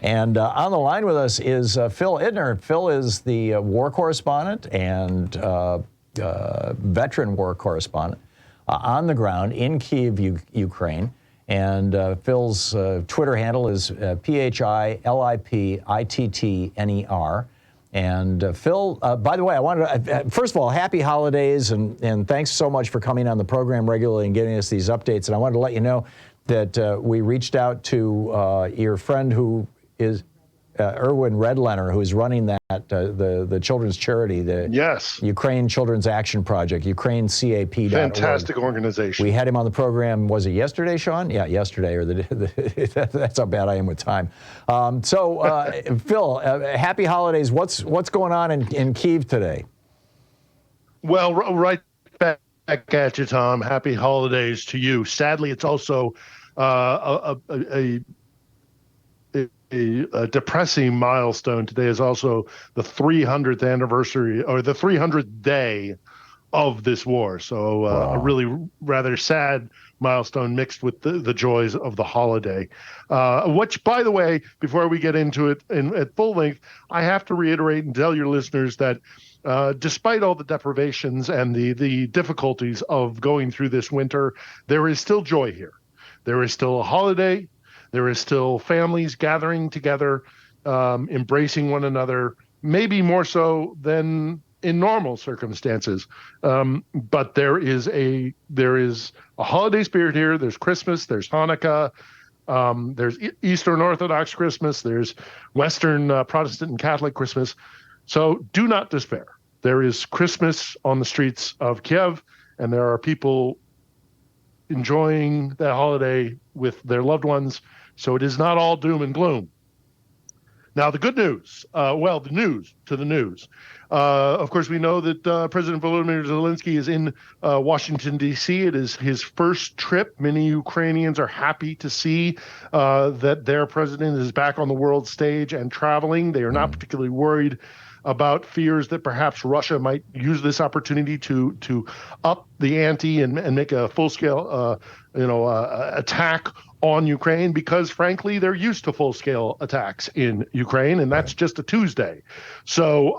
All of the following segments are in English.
And on the line with us is Phil Ittner. Phil is the war correspondent and veteran war correspondent on the ground in Kyiv, Ukraine. And Phil's Twitter handle is PHILIPITTNER. And Phil, by the way, I wanted to, first of all, happy holidays, and thanks so much for coming on the program regularly and giving us these updates. And I wanted to let you know that we reached out to your friend who is Erwin Redlener, who is running that the children's charity, the Ukraine Children's Action Project, UkraineCAP.org. Fantastic organization. We had him on the program. Was it yesterday, Sean? Yeah, yesterday. Or that's how bad I am with time. Phil, happy holidays. What's going on in Kyiv today? Well, right back at you, Tom. Happy holidays to you. Sadly, it's also a depressing milestone. Today is also the 300th anniversary, or the 300th day of this war. So a really rather sad milestone mixed with the joys of the holiday. Which, by the way, before we get into it at full length, I have to reiterate and tell your listeners that despite all the deprivations and the difficulties of going through this winter, there is still joy here. There is still a holiday. There is still families gathering together, embracing one another, maybe more so than in normal circumstances. But there is a holiday spirit here. There's Christmas, there's Hanukkah, there's Eastern Orthodox Christmas, there's Western Protestant and Catholic Christmas. So do not despair. There is Christmas on the streets of Kyiv, and there are people enjoying that holiday with their loved ones. So it is not all doom and gloom. Now, the good news, the news to the news. Of course, we know that President Volodymyr Zelenskyy is in Washington, D.C. It is his first trip. Many Ukrainians are happy to see that their president is back on the world stage and traveling. They are not particularly worried about fears that perhaps Russia might use this opportunity to up the ante and make a full-scale attack on Ukraine, because frankly they're used to full-scale attacks in Ukraine, and that's just a Tuesday. So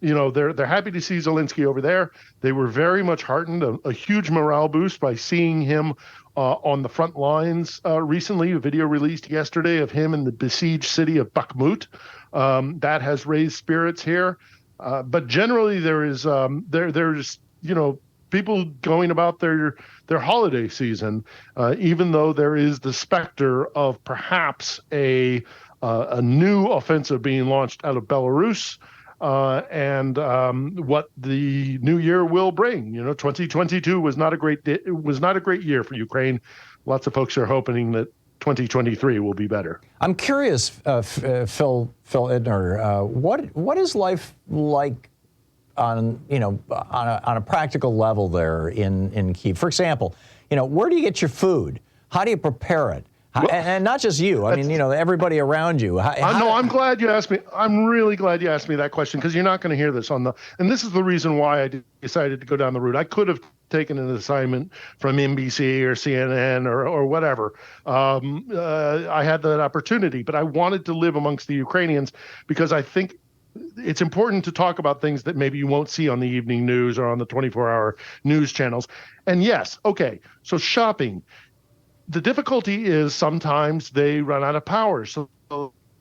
they're happy to see Zelenskyy over there. They were very much heartened, a huge morale boost by seeing him on the front lines recently. A video released yesterday of him in the besieged city of Bakhmut. That has raised spirits here, but generally there's people going about their holiday season, even though there is the specter of perhaps a new offensive being launched out of Belarus, and what the new year will bring. 2022 was not a great year for Ukraine. Lots of folks are hoping that 2023 will be better. I'm curious, Phil Ittner, what is life like on a practical level there in Kyiv? For example, where do you get your food? How do you prepare it? And not just you. I mean, everybody around you. I'm glad you asked me. I'm really glad you asked me that question, because you're not going to hear this and this is the reason why I decided to go down the route. I could have taken an assignment from NBC or CNN or whatever. I had that opportunity, but I wanted to live amongst the Ukrainians, because I think it's important to talk about things that maybe you won't see on the evening news or on the 24-hour news channels. And yes, okay, so shopping. The difficulty is sometimes they run out of power, so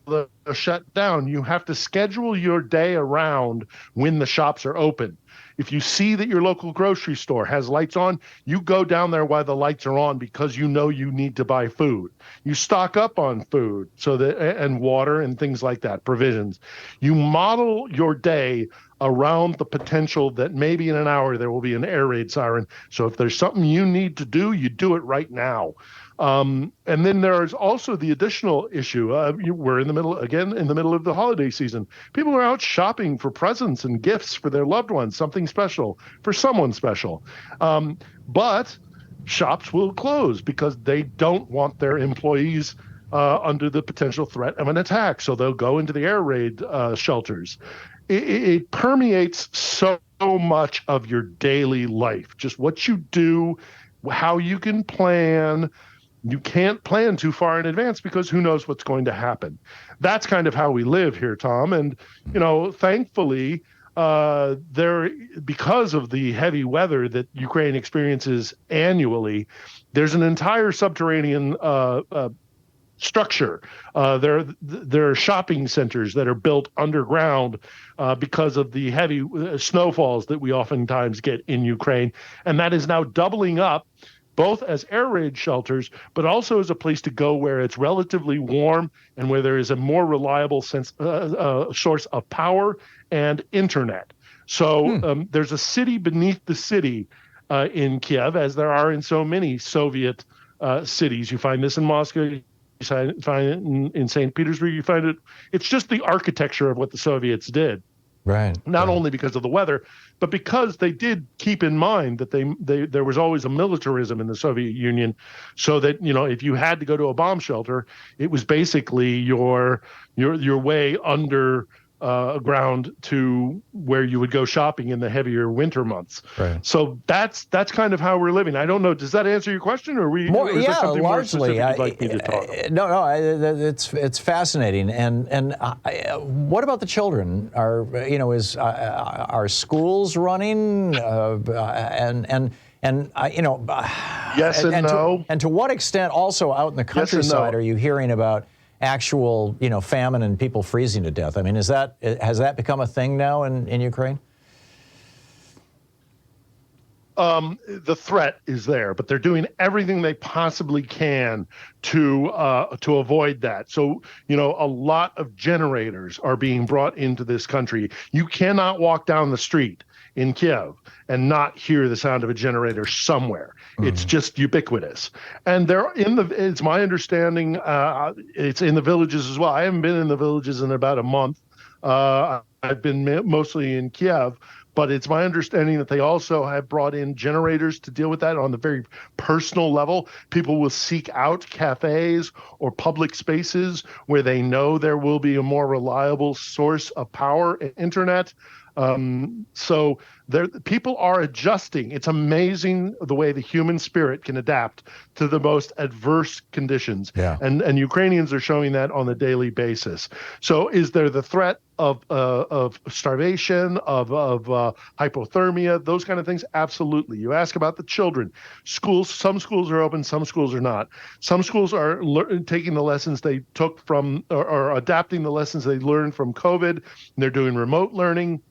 they're shut down. You have to schedule your day around when the shops are open. If you see that your local grocery store has lights on, you go down there while the lights are on, because you need to buy food. You stock up on food and water and things like that, provisions. You model your day around the potential that maybe in an hour there will be an air raid siren. So if there's something you need to do, you do it right now. And then there is also the additional issue. We're in the middle of the holiday season. People are out shopping for presents and gifts for their loved ones, something special for someone special. But shops will close because they don't want their employees under the potential threat of an attack. So they'll go into the air raid shelters. It permeates so much of your daily life, just what you do, how you can plan. you can't plan too far in advance because who knows what's going to happen. That's kind of how we live here, Tom. And, thankfully, there, because of the heavy weather that Ukraine experiences annually, there's an entire subterranean structure. There are shopping centers that are built underground because of the heavy snowfalls that we oftentimes get in Ukraine. And that is now doubling up both as air raid shelters, but also as a place to go where it's relatively warm and where there is a more reliable source of power and internet. So there's a city beneath the city in Kiev, as there are in so many Soviet cities. You find this in Moscow, you find it in St. Petersburg, you find it. It's just the architecture of what the Soviets did. Right. Not only because of the weather, but because they did keep in mind that there was always a militarism in the Soviet Union, so that if you had to go to a bomb shelter, it was basically your way under ground to where you would go shopping in the heavier winter months. Right. So that's kind of how we're living. I don't know. Does that answer your question, or is there something more specific you'd like me to talk about? No, it's fascinating. And what about the children? Are schools running? Yes and no. And to what extent, also out in the countryside, are you hearing about actual, famine and people freezing to death? I mean, has that become a thing now in Ukraine? The threat is there, but they're doing everything they possibly can to avoid that. So, a lot of generators are being brought into this country. You cannot walk down the street in Kyiv and not hear the sound of a generator somewhere. It's just ubiquitous. And it's my understanding, it's in the villages as well. I haven't been in the villages in about a month. I've been mostly in Kyiv, but it's my understanding that they also have brought in generators to deal with that on the very personal level. People will seek out cafes or public spaces where they know there will be a more reliable source of power and internet. So people are adjusting. It's amazing the way the human spirit can adapt to the most adverse conditions. Yeah. And Ukrainians are showing that on a daily basis. So is there the threat of starvation, of hypothermia, those kind of things? Absolutely. You ask about the children. Schools, some schools are open, some schools are not. Some schools are taking the lessons they took from, or adapting the lessons they learned from COVID, and they're doing remote learning.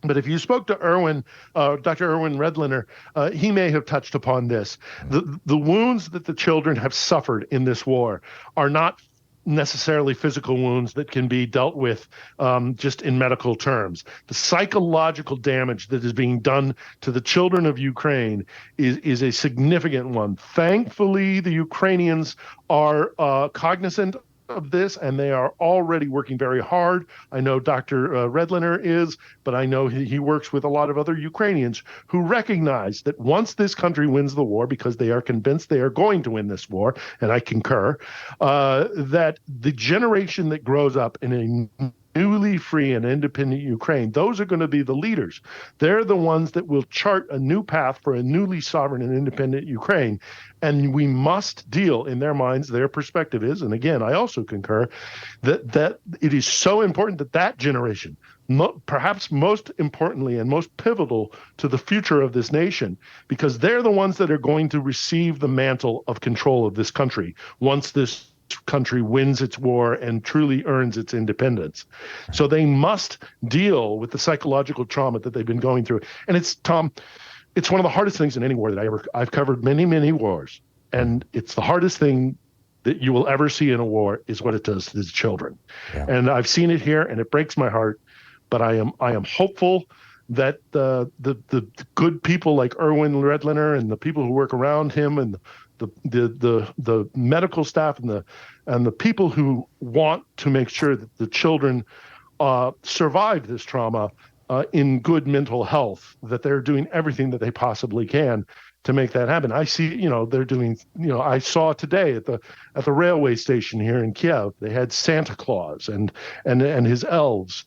But if you spoke to Dr. Erwin Redliner, he may have touched upon this. The wounds that the children have suffered in this war are not necessarily physical wounds that can be dealt with just in medical terms. The psychological damage that is being done to the children of Ukraine is a significant one. Thankfully, the Ukrainians are cognizant of this, and they are already working very hard. I know Dr. Redliner is, but I know he works with a lot of other Ukrainians who recognize that once this country wins the war, because they are convinced they are going to win this war, and I concur, that the generation that grows up in a newly free and independent Ukraine, those are going to be the leaders. They're the ones that will chart a new path for a newly sovereign and independent Ukraine. And we must deal, in their minds, their perspective is, and again, I also concur, that it is so important that that generation, perhaps most importantly and most pivotal to the future of this nation, because they're the ones that are going to receive the mantle of control of this country once this country wins its war and truly earns its independence. So they must deal with the psychological trauma that they've been going through. And it's, Tom, it's one of the hardest things in any war that I've covered many, many wars. And it's the hardest thing that you will ever see in a war is what it does to the children. Yeah. And I've seen it here, and it breaks my heart. But I am hopeful that the good people like Erwin Redliner and the people who work around him and the medical staff and the people who want to make sure that the children survive this trauma in good mental health, that they're doing everything that they possibly can to make that happen. I see, they're doing, I saw today at the railway station here in Kyiv, they had Santa Claus and his elves,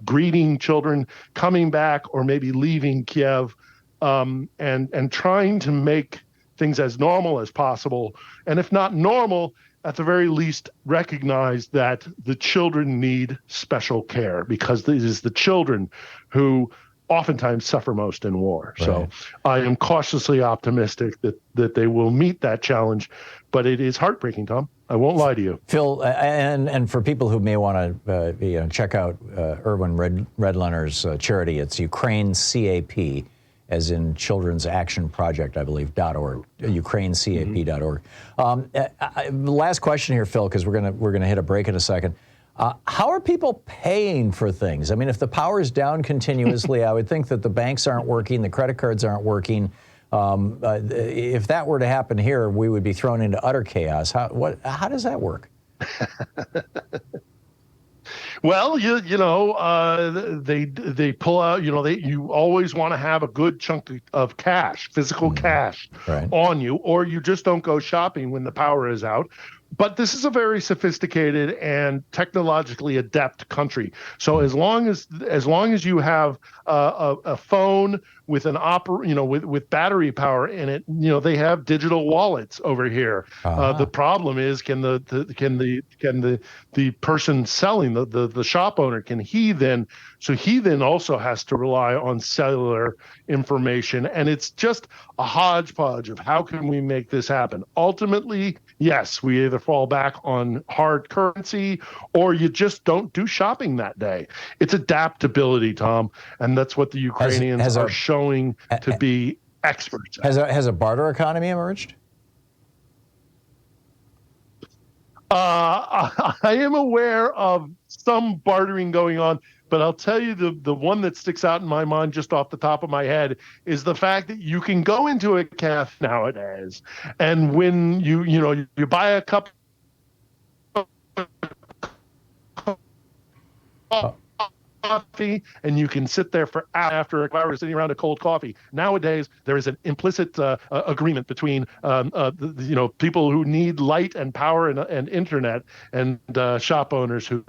greeting children coming back or maybe leaving Kyiv, and trying to make things as normal as possible. And if not normal, at the very least, recognize that the children need special care, because it is the children who oftentimes suffer most in war. Right. So I am cautiously optimistic that they will meet that challenge, but it is heartbreaking, Tom. I won't lie to you. Phil, and for people who may want to check out Erwin Redlener's charity, it's Ukraine CAP, as in Children's Action Project, I believe, .org, ukrainecap.org. Last question here, Phil, because we're gonna hit a break in a second. How are people paying for things? I mean, if the power is down continuously, I would think that the banks aren't working, the credit cards aren't working. If that were to happen here, we would be thrown into utter chaos. How does that work? Well, they pull out. You always want to have a good chunk of cash, physical cash, on you, or you just don't go shopping when the power is out. But this is a very sophisticated and technologically adept country. So as long as you have a phone with an with battery power in it, they have digital wallets over here. The problem is, can the person selling, the shop owner, can he then also has to rely on cellular information, and it's just a hodgepodge of how can we make this happen. Ultimately, yes, we either fall back on hard currency or you just don't do shopping that day. It's adaptability, Tom, and that's what the Ukrainians are showing to be experts at. Has a barter economy emerged? I am aware of some bartering going on, but I'll tell you the one that sticks out in my mind just off the top of my head is the fact that you can go into a cafe nowadays, and when you buy a cup of coffee, and you can sit there for after a hour sitting around a cold coffee. Nowadays, there is an implicit agreement between people who need light and power and internet, and shop owners who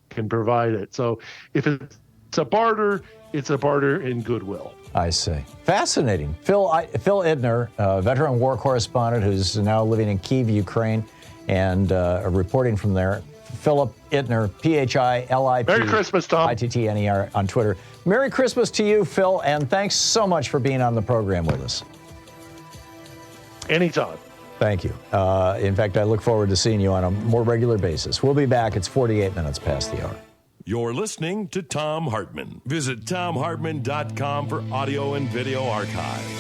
can provide it. So if it's a barter, it's a barter in goodwill. I see. Fascinating. Phil Ittner, veteran war correspondent who's now living in Kyiv, Ukraine, and reporting from there. Philip Ittner, Philip. Merry Christmas, Tom. Ittner on Twitter. Merry Christmas to you, Phil, and thanks so much for being on the program with us. Anytime. Thank you. In fact, I look forward to seeing you on a more regular basis. We'll be back. It's 48 minutes past the hour. You're listening to Thom Hartmann. Visit thomhartmann.com for audio and video archives.